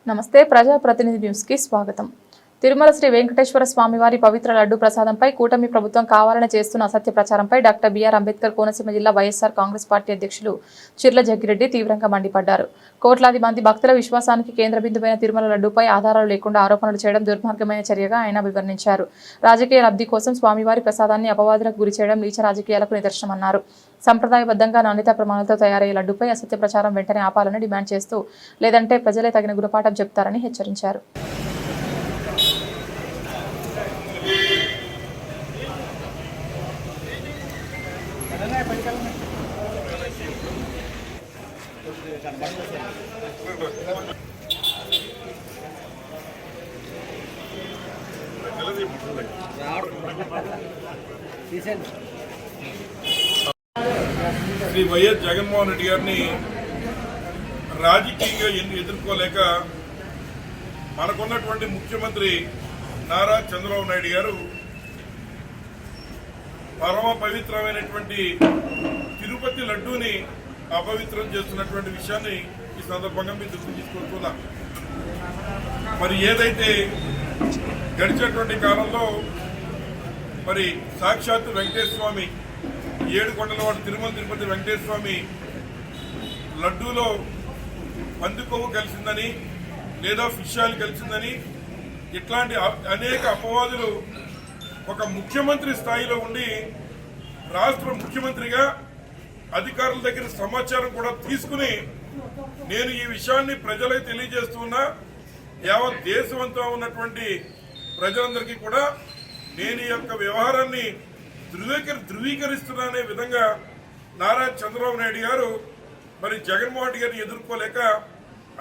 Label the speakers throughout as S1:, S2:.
S1: నమస్తే ప్రజాప్రతినిధి న్యూస్ కి స్వాగతం. తిరుమల శ్రీ వెంకటేశ్వర స్వామివారి పవిత్ర లడ్డు ప్రసాదంపై కూటమి ప్రభుత్వం కావాలని చేస్తున్న అసత్య ప్రచారంపై డాక్టర్ బిఆర్ అంబేద్కర్ కోనసీమ జిల్లా వైఎస్ఆర్ కాంగ్రెస్ పార్టీ అధ్యక్షులు చిర్ల జగ్గిరెడ్డి తీవ్రంగా మండిపడ్డారు. కోట్లాది మంది భక్తుల విశ్వాసానికి కేంద్ర బిందువైన తిరుమల లడ్డుపై ఆధారాలు లేకుండా ఆరోపణలు చేయడం దుర్మార్గమైన చర్యగా ఆయన వివరించారు. రాజకీయ లబ్ధి కోసం స్వామివారి ప్రసాదాన్ని అపవాదులకు గురి చేయడం నీచ రాజకీయాలకు నిదర్శనమన్నారు. సంప్రదాయబద్ధంగా నాణ్యతా ప్రమాణాలతో తయారయ్యే లడ్డుపై అసత్య ప్రచారం వెంటనే ఆపాలని డిమాండ్ చేస్తూ లేదంటే ప్రజలే తగిన గుణపాఠం చెప్తారని హెచ్చరించారు.
S2: శ్రీ వైఎస్ జగన్మోహన్ రెడ్డి గారిని రాజకీయంగా ఎదుర్కోలేక మనకున్నటువంటి ముఖ్యమంత్రి నారా చంద్రబాబు నాయుడు గారు పరమ పవిత్రమైనటువంటి తిరుపతి లడ్డూని అపవిత్రం చేస్తున్నటువంటి విషయాన్ని ఈ సందర్భంగా మీరు దృష్టి తీసుకుంటున్నా. మరి ఏదైతే గడిచినటువంటి కాలంలో మరి సాక్షాత్తు వెంకటేశ్వర స్వామి 7 కొండల వాడు తిరుపతి వెంకటేశ్వర స్వామి లడ్డూలో పంది కొవ్వు కలిసిందని లేదా ఫిష్ ఆయిల్ కలిసిందని ఇట్లాంటి అనేక అపవాదులు ఒక ముఖ్యమంత్రి స్థాయిలో ఉండి రాష్ట్ర ముఖ్యమంత్రిగా అధికారుల దగ్గర సమాచారం కూడా తీసుకుని నేను ఈ విషయాన్ని ప్రజలకు తెలియజేస్తున్నా. యావత్ దేశమంతా ఉన్నటువంటి ప్రజలందరికీ కూడా నేను ఈ యొక్క వ్యవహారాన్ని ధృవీకరిస్తున్నానే విధంగా నారా చంద్రబాబు నాయుడు గారు మరి జగన్మోహన్ రెడ్డి గారిని ఎదుర్కోలేక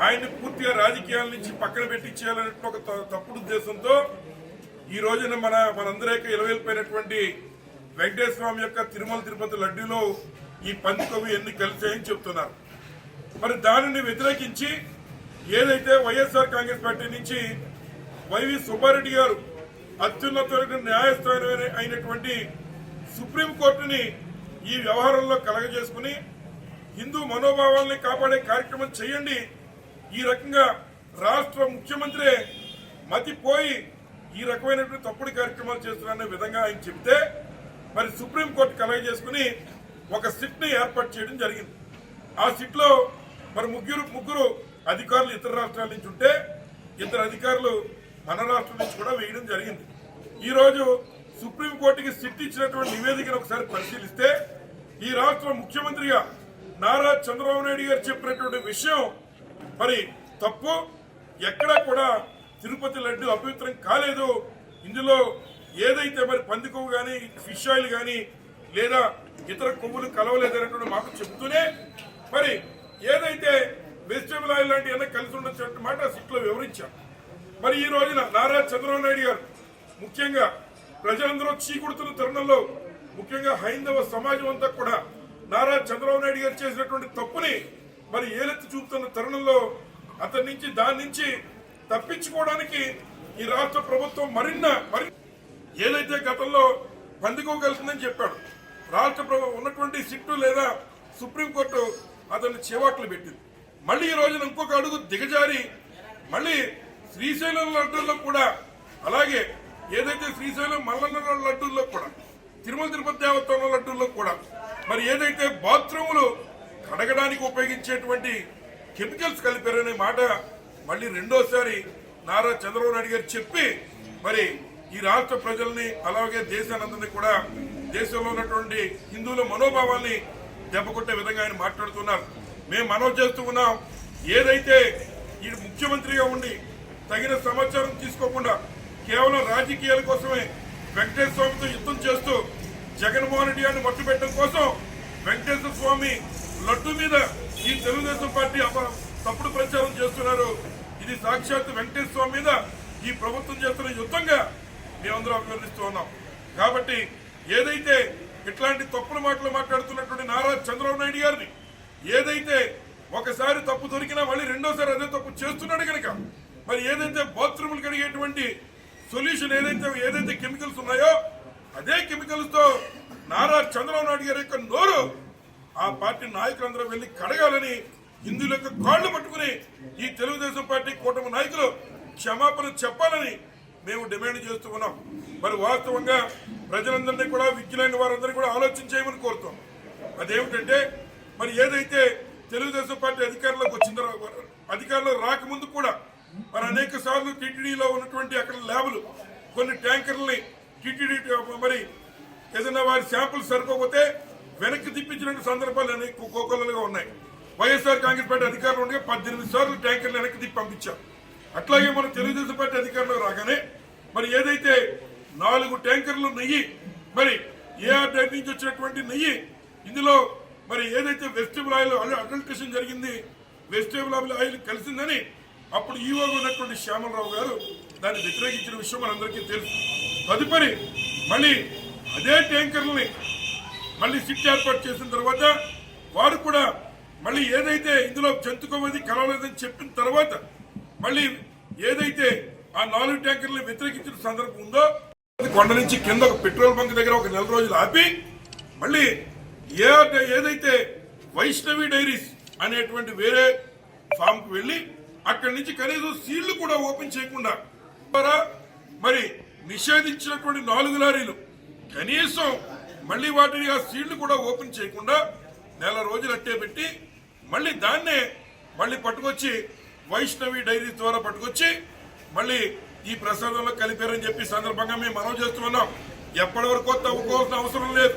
S2: ఆయన్ని పూర్తిగా రాజకీయాల నుంచి పక్కన పెట్టించేయాలనే ఒక తప్పుడు ఉద్దేశంతో ఈ రోజున మనందరి యొక్క ఇలవేల్పోయినటువంటి వెంకటేశ్వర స్వామి యొక్క తిరుపతి లడ్డూలో ఈ పంది కొవ్వు ఎన్ని కలిసాయని చెప్తున్నారు. మరి దానిని వ్యతిరేకించి ఏదైతే వైఎస్ఆర్ కాంగ్రెస్ పార్టీ నుంచి వైవి సుబ్బారెడ్డి గారు అత్యున్నత న్యాయస్థానం అయినటువంటి సుప్రీంకోర్టుని ఈ వ్యవహారంలో కలగజేసుకుని హిందూ మనోభావాల్ని కాపాడే కార్యక్రమం చేయండి, ఈ రకంగా రాష్ట్ర ముఖ్యమంత్రి మతిపోయి ఈ రకమైనటువంటి తప్పుడు కార్యక్రమాలు చేస్తున్నారనే విధంగా ఆయన చెప్తే మరి సుప్రీంకోర్టు కలగజేసుకుని ఒక సిట్ ని ఏర్పాటు చేయడం జరిగింది. ఆ సిట్ లో మరి ముగ్గురు అధికారులు ఇతర రాష్ట్రాల నుంచి ఉంటే 2 అధికారులు మన రాష్ట్రం నుంచి కూడా వేయడం జరిగింది. ఈ రోజు సుప్రీంకోర్టుకి సిట్ ఇచ్చినటువంటి నివేదికను ఒకసారి పరిశీలిస్తే ఈ రాష్ట్ర ముఖ్యమంత్రిగా నారా చంద్రబాబు నాయుడు గారు చెప్పినటువంటి విషయం మరి తప్పు. ఎక్కడా కూడా తిరుపతి లడ్డు అపవిత్రం కాలేదు. ఇందులో ఏదైతే మరి పంది కొవ్వు కానీ ఫిష్ ఆయిల్ కానీ లేదా ఇతర కొవ్వులు కలవలేదనేటువంటి మాట చెబుతూనే మరి ఏదైతే వెజిటబుల్ ఆయిల్ లాంటి ఏదైనా కలిసి ఉండొచ్చు మాట సిట్లో వివరించారు. మరి ఈ రోజున నారా చంద్రబాబు నాయుడు గారు ముఖ్యంగా ప్రజలందరూ చీకుడుతున్న తరుణంలో ముఖ్యంగా హైందవ సమాజం అంతా కూడా నారా చంద్రబాబు నాయుడు గారు చేసినటువంటి తప్పుని మరి ఏలెత్తి చూపుతున్న తరుణంలో అతని నుంచి దాని నుంచి తప్పించుకోవడానికి ఈ రాష్ట్ర ప్రభుత్వం మరి ఏదైతే గతంలో పందికో కలిసిందని చెప్పాడు రాష్ట్ర ప్రభుత్వం ఉన్నటువంటి సిట్టు లేదా సుప్రీంకోర్టు అతన్ని చేవాట్లు పెట్టింది. మళ్ళీ ఈ రోజున ఇంకొక అడుగు దిగజారి మళ్ళీ శ్రీశైలం లడ్డూల్లో కూడా అలాగే ఏదైతే శ్రీశైలం మల్లన్న లడ్డూల్లో కూడా తిరుపతి దేవస్థానం లడ్డూల్లో కూడా మరి ఏదైతే బాత్రూములు కడగడానికి ఉపయోగించేటువంటి కెమికల్స్ కలిపారనే మాట మళ్ళీ రెండోసారి నారా చంద్రబాబు నాయుడు గారు చెప్పి మరి ఈ రాష్ట్ర ప్రజల్ని అలాగే దేశానందరినీ కూడా దేశంలో ఉన్నటువంటి హిందువుల మనోభావాల్ని దెబ్బకొట్టే విధంగా ఆయన మాట్లాడుతున్నారు. మేము మనవి చేస్తూ ఉన్నాం. ఏదైతే ఈ ముఖ్యమంత్రిగా ఉండి తగిన సమాచారం తీసుకోకుండా కేవలం రాజకీయాల కోసమే వెంకటేశ్వర స్వామితో యుద్ధం చేస్తూ జగన్మోహన్ రెడ్డి గారిని మట్టుపెట్టడం కోసం వెంకటేశ్వర స్వామి లడ్డు మీద ఈ తెలుగుదేశం పార్టీ తప్పుడు ప్రచారం చేస్తున్నారు. ఇది సాక్షాత్ వెంకటేశ్వర స్వామి మీద ఈ ప్రభుత్వం చేస్తున్న యుద్ధంగా మేమందరం అభివర్ణిస్తూ ఉన్నాం. కాబట్టి ఏదైతే ఇట్లాంటి తప్పుడు మాటలు మాట్లాడుతున్నటువంటి నారా చంద్రబాబు నాయుడు గారిని ఏదైతే ఒకసారి తప్పు దొరికినా మళ్ళీ రెండోసారి అదే తప్పు చేస్తున్నాడు కనుక మరి ఏదైతే బాత్రూములు కడిగేటువంటి సొల్యూషన్ ఏదైతే కెమికల్స్ ఉన్నాయో అదే కెమికల్స్ తో నారా చంద్రబాబు నాయుడు గారి యొక్క నోరు ఆ పార్టీ నాయకులందరూ వెళ్లి కడగాలని హిందువుల యొక్క కాళ్లు పట్టుకుని ఈ తెలుగుదేశం పార్టీ కూటమి నాయకులు క్షమాపణ చెప్పాలని మేము డిమాండ్ చేస్తూ ఉన్నాం. మరి వాస్తవంగా ప్రజలందరినీ కూడా విజ్ఞులైన వారందరినీ కూడా ఆలోచన చేయమని కోరుతాం. అదేమిటంటే మరి ఏదైతే తెలుగుదేశం పార్టీ అధికారంలోకి వచ్చిన తర్వాత అధికారంలో రాకముందు కూడా మరి అనేక సార్లు టీటీడీలో ఉన్నటువంటి అక్కడ ల్యాబులు కొన్ని ట్యాంకర్లని టీటీడీ మరి ఏదైనా వారి శాంపుల్ సరిపోతే వెనక్కి తిప్పించిన సందర్భాలు అనేక కోకొల్లలుగా ఉన్నాయి. వైఎస్ఆర్ కాంగ్రెస్ పార్టీ అధికారంలో ఉండగా 18 సార్లు ట్యాంకర్లు వెనక్కి తిప్పి పంపించాం. అట్లాగే మన తెలుగుదేశం పార్టీ అధికారంలో రాగానే మరి ఏదైతే 4 ట్యాంకర్లు నెయ్యి మరి ఏఆర్ డైరీ నుంచి వచ్చినటువంటి నెయ్యి ఇందులో మరి ఏదైతే వెజిటబుల్ ఆయిల్ అడల్ట్రేషన్ జరిగింది, వెజిటబుల్ ఆయిల్ కలిసిందని అప్పుడు ఈవోగా ఉన్నటువంటి శ్యామలరావు గారు దాన్ని వ్యతిరేకించిన విషయం మనందరికీ తెలుసు. తదుపరి మళ్ళీ అదే ట్యాంకర్లని మళ్ళీ సిట్ ఏర్పాటు చేసిన తర్వాత వారు కూడా మళ్ళీ ఏదైతే ఇందులో జంతుకోవది కలవలేదని చెప్పిన తర్వాత మళ్ళీ ఏదైతే ఆ 4 ట్యాంకర్లు వ్యతిరేకించిన సందర్భం ఉందో కొండ నుంచి కింద ఒక పెట్రోల్ బంక్ దగ్గర ఒక 4 రోజులు ఆపి మళ్ళీ ఏదైతే వైష్ణవి డైరీస్ అనేటువంటి వేరే ఫామ్ కు వెళ్లి అక్కడి నుంచి కనీసం సీళ్లు కూడా ఓపెన్ చేయకుండా మరి నిషేధించినటువంటి 4 లారీలు కనీసం మళ్ళీ వాటిని ఆ సీళ్లు కూడా ఓపెన్ చేయకుండా 4 రోజులు అట్టే పెట్టి మళ్ళీ దాన్నే మళ్ళీ పట్టుకొచ్చి వైష్ణవి డైరీ ద్వారా పట్టుకొచ్చి మళ్ళీ ఈ ప్రసాదంలో కలిపారని చెప్పి సందర్భంగా మేము మనవి చేస్తున్నాం. ఎప్పటి వరకు తవ్వుకోవాల్సిన అవసరం లేదు.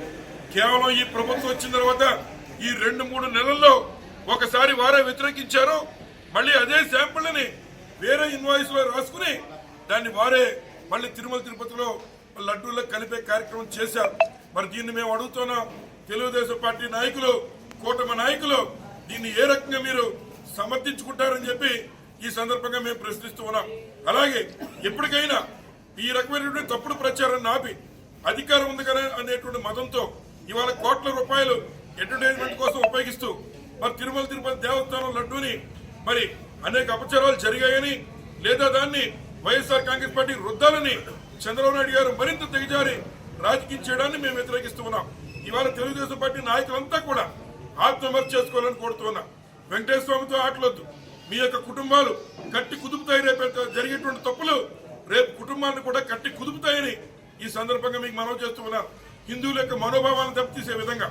S2: కేవలం ఈ ప్రభుత్వం వచ్చిన తర్వాత ఈ 2-3 నెలల్లో ఒకసారి వారే వ్యతిరేకించారు. మళ్ళీ అదే శాంపుల్ని వేరే ఇన్వాయిస్ లో రాసుకుని దాన్ని వారే మళ్ళీ తిరుమల తిరుపతిలో లడ్డూల్లో కలిపే కార్యక్రమం చేశారు. మరి దీన్ని మేము అడుగుతున్నాం, తెలుగుదేశం పార్టీ నాయకులు, కూటమి నాయకులు దీన్ని ఏ రకంగా మీరు సమర్థించుకుంటారని చెప్పి ఈ సందర్భంగా మేము ప్రశ్నిస్తూ ఉన్నాం. అలాగే ఎప్పటికైనా ఈ రకమైనటువంటి తప్పుడు ప్రచారాన్ని ఆపి అధికారం ఉంది కదా అనేటువంటి మతంతో ఇవాళ కోట్ల రూపాయలు ఎంటర్టైన్మెంట్ కోసం ఉపయోగిస్తూ మరి తిరుమల తిరుపతి దేవస్థానం లడ్డూని మరి అనేక అపచారాలు జరిగాయని లేదా దాన్ని వైఎస్ఆర్ కాంగ్రెస్ పార్టీ రుద్దాలని చంద్రబాబు నాయుడు గారు మరింత దిగజారి రాజకీయం చేయడాన్ని మేము వ్యతిరేకిస్తూ ఉన్నాం. ఇవాళ తెలుగుదేశం పార్టీ నాయకులంతా కూడా ఆత్మవిమర్శ చేసుకోవాలని కోరుతున్నాం. వెంకటేశ్వర స్వామితో ఆటలొద్దు. మీ యొక్క కుటుంబాలు కట్టి కుదుపుతాయి. రేపు జరిగేటువంటి తప్పులు రేపు కుటుంబాన్ని కూడా కట్టి కుదుపుతాయని ఈ సందర్భంగా మీకు మనవి చేస్తూ ఉన్నాం. హిందువుల యొక్క మనోభావాలను దెబ్బతీసే విధంగా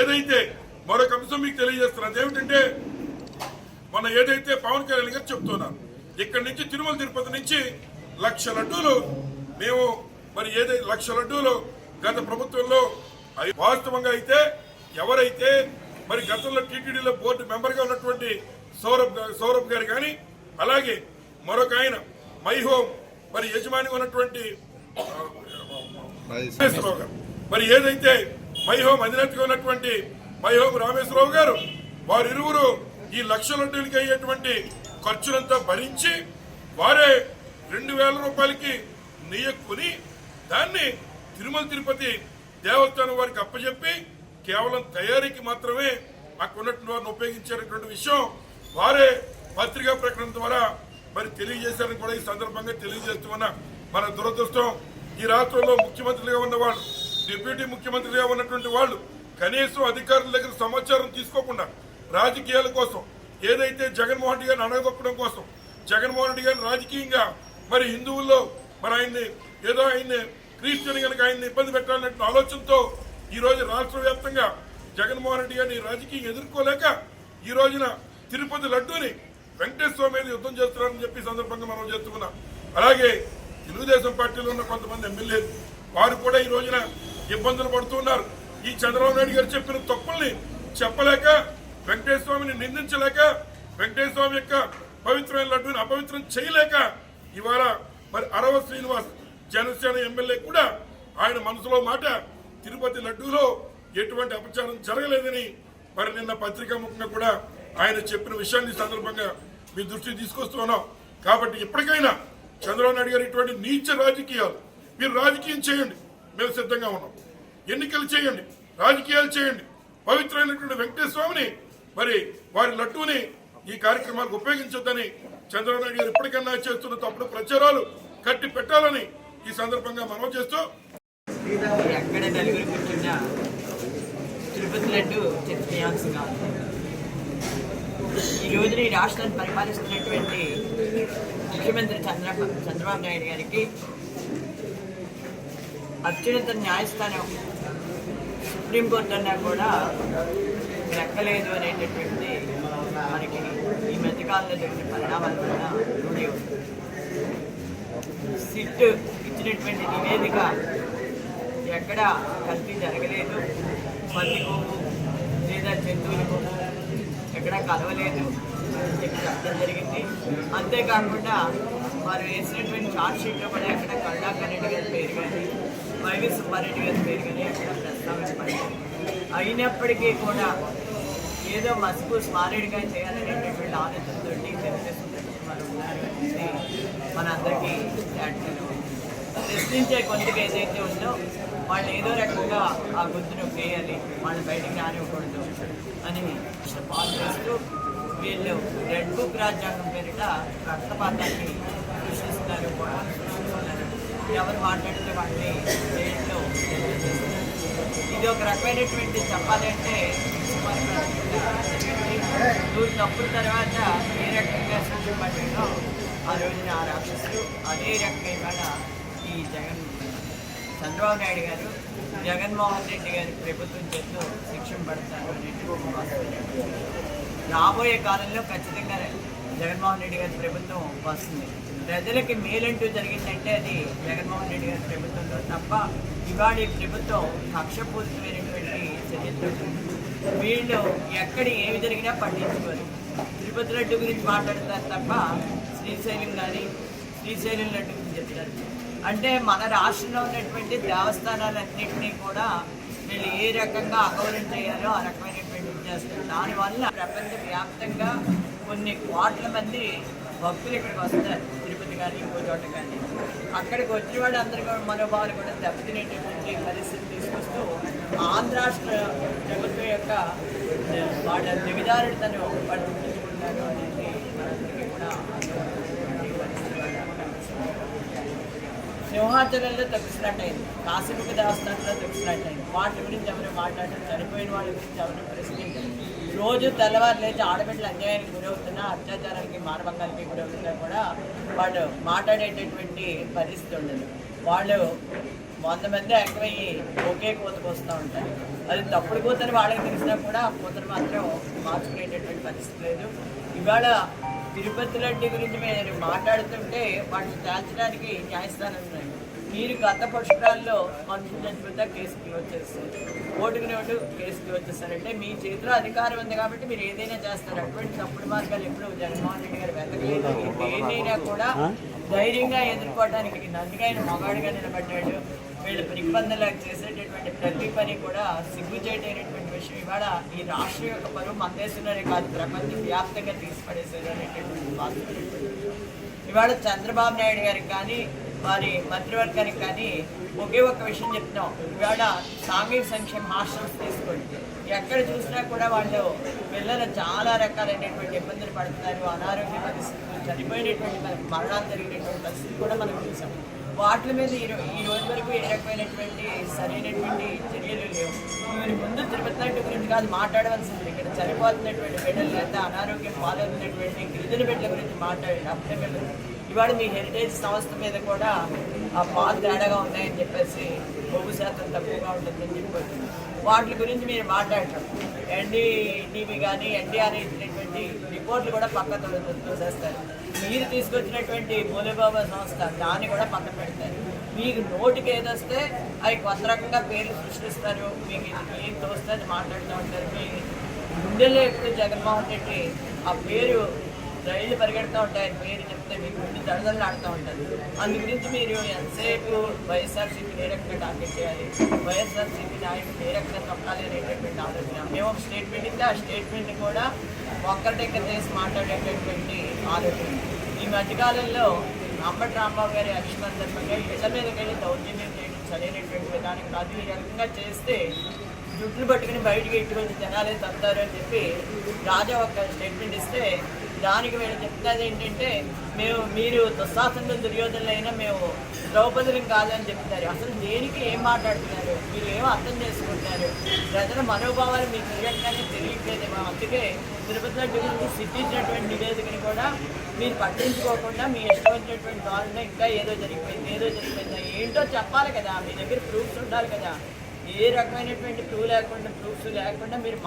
S2: ఏదైతే మరొక అంశం మీకు తెలియజేస్తున్నారు. అదేమిటంటే మన ఏదైతే పవన్ కళ్యాణ్ గారు చెప్తున్నారు, ఇక్కడి నుంచి తిరుమల తిరుపతి నుంచి 1,00,000 లడ్డూలు మేము మరి ఏదైతే 1,00,000 లడ్డూలు గత ప్రభుత్వంలో వాస్తవంగా ఎవరైతే మరి గతంలో టీటీడీలో బోర్డు మెంబర్ గా ఉన్నటువంటి సౌరభ్ గారు కానీ అలాగే మరొక ఆయన మై హోమ్ మరి యజమాని ఉన్నటువంటి రామేశ్వరరావు గారు, మరి ఏదైతే మై హోమ్ అధినేతగా ఉన్నటువంటి మై హోమ్ రామేశ్వరరావు గారు వారిరువురు ఈ 1,00,000 లడ్డూలకి అయ్యేటువంటి ఖర్చులంతా భరించి వారే 2,000 రూపాయలకి నెయ్యక్కుని దాన్ని తిరుమల తిరుపతి దేవస్థానం వారికి అప్పచెప్పి కేవలం తయారీకి మాత్రమే అక్కడ ఉన్నటువంటి వారిని ఉపయోగించేటువంటి విషయం వారే పత్రికా ప్రకటన ద్వారా మరి తెలియజేశారని కూడా ఈ సందర్భంగా తెలియజేస్తున్నా. మన దురదృష్టం ఈ రాష్ట్రంలో ముఖ్యమంత్రిగా ఉన్నవాళ్ళు, డిప్యూటీ ముఖ్యమంత్రిగా ఉన్నటువంటి వాళ్ళు కనీసం అధికారుల దగ్గర సమాచారం తీసుకోకుండా రాజకీయాల కోసం ఏదైతే జగన్మోహన్ రెడ్డి గారిని అణగదొక్కడం కోసం జగన్మోహన్ రెడ్డి గారిని రాజకీయంగా మరి హిందువుల్లో మరి ఆయన్ని క్రిస్టియన్ కనుక ఆయన్ని ఇబ్బంది పెట్టాలనే ఆలోచనతో ఈ రోజు రాష్ట్ర వ్యాప్తంగా జగన్మోహన్ రెడ్డి గారిని రాజకీయం ఎదుర్కోలేక ఈ రోజున తిరుపతి లడ్డూని వెంకటేశ్వర మీద యుద్ధం చేస్తున్నారని చెప్పి సందర్భంగా మనం చేస్తున్నాం. అలాగే తెలుగుదేశం పార్టీలో ఉన్న కొంతమంది ఎమ్మెల్యేలు వారు కూడా ఈ రోజున ఇబ్బందులు పడుతున్నారు. ఈ చంద్రబాబు నాయుడు గారు చెప్పిన తప్పుల్ని చెప్పలేక వెంకటేశ్వర స్వామిని నిందించలేక వెంకటేశ్వర స్వామి యొక్క పవిత్రమైన లడ్డూని అపవిత్రం చేయలేక ఇవాళ మరి అరవ శ్రీనివాస్ జనసేన ఎమ్మెల్యే కూడా ఆయన మనసులో మాట తిరుపతి లడ్డూలో ఎటువంటి అపచారం జరగలేదని మరి నిన్న పత్రికా ముఖంగా కూడా ఆయన చెప్పిన విషయాన్ని సందర్భంగా మీ దృష్టికి తీసుకొస్తున్నాం. కాబట్టి ఇప్పటికైనా చంద్రబాబు నాయుడు గారు ఇటువంటి నీచ రాజకీయాలు మీరు రాజకీయం చేయండి, మేము సిద్ధంగా ఉన్నాం. ఎన్నికలు చేయండి, రాజకీయాలు చేయండి. పవిత్రమైనటువంటి వెంకటేశ్వర స్వామిని మరి వారి లడ్డూని ఈ కార్యక్రమాలకు ఉపయోగించొద్దని చంద్రబాబు నాయుడు గారు ఇప్పటికన్నా చేస్తున్న తప్పుడు ప్రచారాలు కట్టి పెట్టాలని ఈ సందర్భంగా మనవి చేస్తూ
S3: ఎక్కడ నలుగురు కూర్చున్నా తిరుపతి లడ్డు చేయాల్సిందిగా ఈ రోజున ఈ రాష్ట్రాన్ని పరిపాలిస్తున్నటువంటి ముఖ్యమంత్రి చంద్రబాబు నాయుడు గారికి అత్యున్నత న్యాయస్థానం సుప్రీంకోర్టు అన్నా కూడా లెక్కలేదు అనేటటువంటి మనకి ఈ మధ్యకాలంలో జరిగిన పరిణామాల వల్ల రూఢి ఉంది. సిట్ ఇచ్చినటువంటి నివేదిక ఎక్కడ కల్తీ జరగలేదు, పంది కొవ్వు లేదా జంతువుల కొవ్వు ఎక్కడా కలవలేదు చెప్పి చెప్పడం జరిగింది. అంతేకాకుండా వారు వేసినటువంటి ఛార్జ్ షీట్లో కూడా ఎక్కడ కరుణాకర్ రెడ్డి గారి పేరు కానీ వైవి సుబ్బారెడ్డి గారి పేరు కానీ ఎక్కడ ప్రస్తావించబడింది. అయినప్పటికీ కూడా ఏదో మసుకు స్మారేడుగా చేయాలనేటటువంటి ఆలోచనతో తెలుగుదేశం వారు ఉన్నారు అనేది మనందరికీ ప్రశ్నించే కొంతగా ఏదైతే ఉందో వాళ్ళు ఏదో రకంగా ఆ గుర్తును వేయాలి, వాళ్ళు బయటికి రానివ్వకూడదు అని పాలు చేస్తూ వీళ్ళు రెడ్ బుక్ రాజ్యాంగం పేరిట రక్తపాతాన్ని సృష్టిస్తున్నారు, గొడవలు సృష్టిస్తున్నారు. ఎవరు మాట్లాడితే వాళ్ళని జైల్లో చేస్తున్నారు. ఇది ఒక రకమైనటువంటి చెప్పాలంటే నువ్వు తప్పుడు తర్వాత ఏ రకంగా సృష్టింపడ్డాడో ఆ రోజున ఆ రాక్షసులు అదే రకంగా ఈ చంద్రబాబు నాయుడు గారు జగన్మోహన్ రెడ్డి గారి ప్రభుత్వం చేస్తూ శిక్షణ పడతారు అనేటువంటి రాబోయే కాలంలో ఖచ్చితంగా జగన్మోహన్ రెడ్డి గారి ప్రభుత్వం వస్తుంది. ప్రజలకి మేలంటూ జరిగిందంటే అది జగన్మోహన్ రెడ్డి గారి ప్రభుత్వంలో తప్ప ఇవాళ ఈ ప్రభుత్వం కక్షపూరితమైనటువంటి చర్యలు వీళ్ళు ఎక్కడ ఏమి జరిగినా పట్టించుకోరు. తిరుపతి లడ్డు గురించి మాట్లాడతారు తప్ప శ్రీశైలం కానీ శ్రీశైలం లడ్డు గురించి చెప్తారు. అంటే మన రాష్ట్రంలో ఉన్నటువంటి దేవస్థానాలన్నింటినీ కూడా వీళ్ళు ఏ రకంగా అగౌరవం చేయాలో ఆ రకమైనటువంటి చేస్తారు. దానివల్ల ప్రపంచవ్యాప్తంగా కొన్ని కోట్ల మంది భక్తులు ఇక్కడికి వస్తారు, తిరుపతి కానీ ఇంకో చోట కానీ. అక్కడికి వచ్చిన వాళ్ళు అందరూ కూడా మనోభావాలు కూడా దెబ్బతినేటటువంటి పరిస్థితి తీసుకొస్తూ ఆంధ్ర రాష్ట్ర ప్రభుత్వం యొక్క వాళ్ళ దిగజారుడు తను పట్టుకుంటున్నారు అనేది మనందరికీ కూడా సింహాచలంలో తగ్గిస్తున్నట్టయింది, కాశీముఖ దేవస్థానంలో తగ్గిస్తున్నట్టయింది. వాటి గురించి ఎవరు మాట్లాడటం, చనిపోయిన వాళ్ళ గురించి ఎవరు ప్రశ్నించారు. రోజు తెల్లవారు లేచి ఆడబిడ్డలు అన్యాయానికి గురవుతున్నా, అత్యాచారాలకి మానభంగాలకి గురవుతున్నా కూడా వాళ్ళు మాట్లాడేటటువంటి పరిస్థితి ఉండదు. వాళ్ళు 100 మంది ఎక్కువయ్యి ఒకే కూతకు వస్తూ ఉంటారు. అది తప్పుడు కూతురు వాళ్ళకి తెలిసినా కూడా ఆ కూతురు మాత్రం మార్చుకునేటటువంటి పరిస్థితి లేదు. ఇవాళ తిరుపతి లడ్డు గురించి మీరు మాట్లాడుతుంటే వాటిని తేల్చడానికి న్యాయస్థానం ఉన్నాయి. మీరు గత పుష్కరాల్లో మనుషులు చనిపోతే కేసు క్లోజ్ చేస్తారు, ఓటుకు నోటు కేసు క్లోజ్ చేస్తారంటే మీ చేతిలో అధికారం ఉంది కాబట్టి మీరు ఏదైనా చేస్తారు. అటువంటి తప్పుడు మార్గాలు ఎప్పుడు జగన్మోహన్ రెడ్డి గారు వెతకలేదు. ఏదైనా కూడా ధైర్యంగా ఎదుర్కోవడానికి అందుకే ఆయన మగాడిగా నిలబడ్డాడు. వీళ్ళు నిబంధనలకు చేసేటటువంటి ప్రతి పని కూడా సిగ్గుచేటైనటువంటి విషయం. ఇవాళ ఈ రాష్ట్రం యొక్క పరువు మన దేశంలోనే కాదు ప్రపంచ వ్యాప్తంగా తీసిపడేశారు అనేటటువంటి వాస్తవం. ఇవాళ చంద్రబాబు నాయుడు గారికి కానీ వారి మంత్రివర్గానికి కానీ ఒకే ఒక్క విషయం చెప్తున్నాం. ఇవాళ సాంఘిక సంక్షేమ హాస్టల్స్ తీసుకోండి, ఎక్కడ చూసినా కూడా వాళ్ళు పిల్లలు చాలా రకాలైనటువంటి ఇబ్బందులు పడుతున్నారు. అనారోగ్య పరిస్థితులు, చనిపోయినటువంటి మరణాలు జరిగినటువంటి పరిస్థితులు కూడా మనం చూసాం. వాటి మీద ఈ రోజు వరకు ఏ రకమైనటువంటి సరైనటువంటి చర్యలు లేవు. మీరు ముందు తిరుపతి లడ్డు గురించి కాదు మాట్లాడవలసింది, ఇక్కడ చనిపోతున్నటువంటి బిడ్డలు లేదా అనారోగ్యం పాలవుతున్నటువంటి గిరిజన బిడ్డల గురించి మాట్లాడండి. అప్పుడే ఇవాళ మీ హెరిటేజ్ సంస్థ మీద కూడా ఆ పాలు తేడాగా ఉన్నాయని చెప్పేసి బొగ్గు శాతం తక్కువగా ఉంటుందని చెప్పి వాటి గురించి మీరు మాట్లాడటం. ఎన్డీటీవీ కానీ ఎన్డీఆర్ ఇచ్చినటువంటి రిపోర్ట్లు కూడా పక్క తోసేస్తారు. మీరు తీసుకొచ్చినటువంటి మూలబాబా సంస్థ దాన్ని కూడా పక్కన పెడతారు. మీకు నోటికి ఏదొస్తే అవి కొత్త రకంగా పేర్లు సృష్టిస్తారు. మీకు ఏం తోస్తే అది మాట్లాడుతూ ఉంటారు. మీ గుండెల్లో ఎప్పుడు జగన్మోహన్ రెడ్డి ఆ పేరు రైళ్లు పరిగెడుతూ ఉంటాయి, పేరు చెప్తే మీకు గుండె దడదలు ఆడుతూ ఉంటారు. అందు గురించి మీరు ఎంతసేపు వైఎస్ఆర్సీపీని ఏ రకంగా టార్గెట్ చేయాలి, వైఎస్ఆర్సీపీ నాయకులు ఏ రకంగా తప్పాలి అనేటటువంటి ఆలోచన. మేము ఒక స్టేట్మెంట్ ఇస్తే ఆ స్టేట్మెంట్ని కూడా ఒక్కరిదగ్గర చేసి మాట్లాడేటటువంటి ఆలోచన. ఈ మధ్యకాలంలో అంబటి రాంబాబు గారి అభిషేకంగా ఇళ్ల మీదకి వెళ్ళి దౌర్జన్యం చేయడం సరైనటువంటి విధానం కాదు. ఈ రకంగా చేస్తే జుట్లు పట్టుకుని బయటకు ఎట్టుకొని జనాలే తప్పుతారు అని చెప్పి రాజా ఒక స్టేట్మెంట్ ఇస్తే దానికి వీళ్ళు చెప్తున్నది ఏంటంటే మీరు దుశ్శాసనులు దుర్యోధనులైనా మేము ద్రౌపదులం కాదని చెప్తున్నారు. అసలు దేనికి ఏం మాట్లాడుతున్నారు, మీరు ఏమో అర్థం చేసుకుంటున్నారు? ప్రజల మనోభావాలు మీకు తెలియట్గానే తెలియట్లేదేమో. అందుకే తిరుపతిలో గురించి సిద్ధించినటువంటి నివేదికని కూడా మీరు పట్టించుకోకుండా మీ ఇష్టం వచ్చినటువంటి దారిలో ఇంకా ఏదో జరిగిపోయింది ఏంటో చెప్పాలి కదా. మీ దగ్గర ప్రూఫ్స్ ఉండాలి కదా. ఏ రకమైనటువంటి ప్రూఫ్స్ లేకుండా మీరు